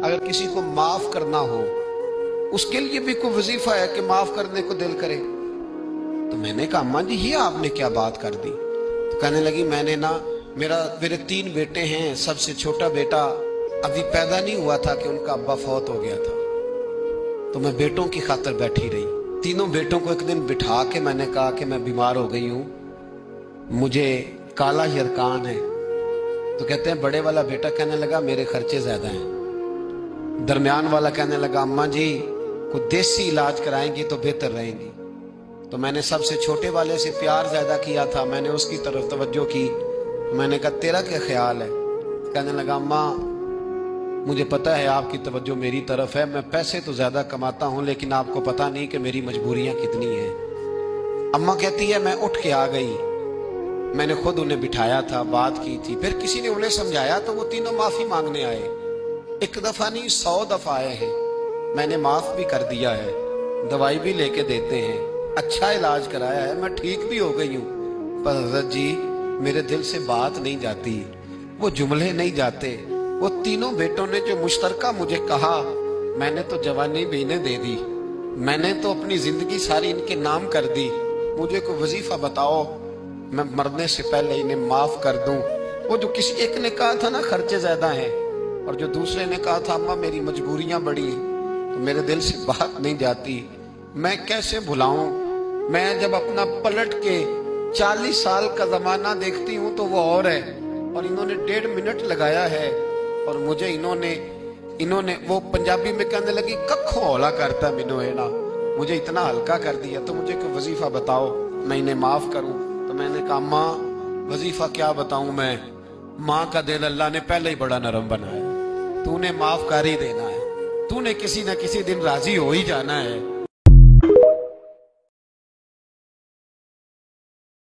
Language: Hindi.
अगर किसी को माफ करना हो, उसके लिए भी कोई वजीफा है कि माफ करने को दिल करे। तो मैंने कहा अम्मा जी ये आपने क्या बात कर दी। तो कहने लगी मैंने ना, मेरे 3 बेटे हैं, सबसे छोटा बेटा अभी पैदा नहीं हुआ था कि उनका अब्बा फौत हो गया था। तो मैं बेटों की खातिर बैठी रही। तीनों बेटों को एक दिन बिठा के मैंने कहा कि मैं बीमार हो गई हूं, मुझे काला यरकान है। तो कहते हैं बड़े वाला बेटा कहने लगा मेरे खर्चे ज्यादा हैं। दरमियान वाला कहने लगा अम्मा जी को देसी इलाज कराएंगी तो बेहतर रहेंगी। तो मैंने सबसे छोटे वाले से प्यार ज्यादा किया था, मैंने उसकी तरफ तवज्जो की। मैंने कहा तेरा क्या ख्याल है। कहने लगा अम्मा मुझे पता है आपकी तवज्जो मेरी तरफ है, मैं पैसे तो ज्यादा कमाता हूं लेकिन आपको पता नहीं कि मेरी मजबूरियां कितनी हैं। अम्मा कहती है मैं उठ के आ गई, मैंने खुद उन्हें बिठाया था, बात की थी, फिर किसी ने उन्हें समझाया तो वो तीनों माफी मांगने आए। 1 दफा नहीं 100 दफा आए हैं। मैंने माफ भी कर दिया है, दवाई भी लेके देते हैं, अच्छा इलाज कराया है, मैं ठीक भी हो गई हूँ। पर हजरत जी मेरे दिल से बात नहीं जाती, वो जुमले नहीं जाते। वो तीनों बेटों ने जो मुश्तरका मुझे कहा, मैंने तो जवानी भी इन्हें दे दी, मैंने तो अपनी जिंदगी सारी इनके नाम कर दी। मुझे कोई वजीफा बताओ मैं मरने से पहले इन्हें माफ कर दूं। वो जो किसी एक ने कहा था ना खर्चे ज्यादा हैं, और जो दूसरे ने कहा था अम्मा मेरी मजबूरियां बड़ी, तो मेरे दिल से बात नहीं जाती। मैं कैसे भुलाऊं। मैं जब अपना पलट के 40 साल का जमाना देखती हूँ तो वो और है, और इन्होंने 1.5 मिनट लगाया है और मुझे इन्होंने वो पंजाबी में कहने लगी कखो हौला करता मिनो है ना, मुझे इतना हल्का कर दिया। तो मुझे कोई वजीफा बताओ मैं इन्हें माफ करूं। तो मैंने कहा माँ वजीफा क्या बताऊं मैं, माँ का दिल अल्लाह ने पहले ही बड़ा नरम बनाया, तूने माफ कर ही देना है, तूने किसी न किसी दिन राजी हो ही जाना है।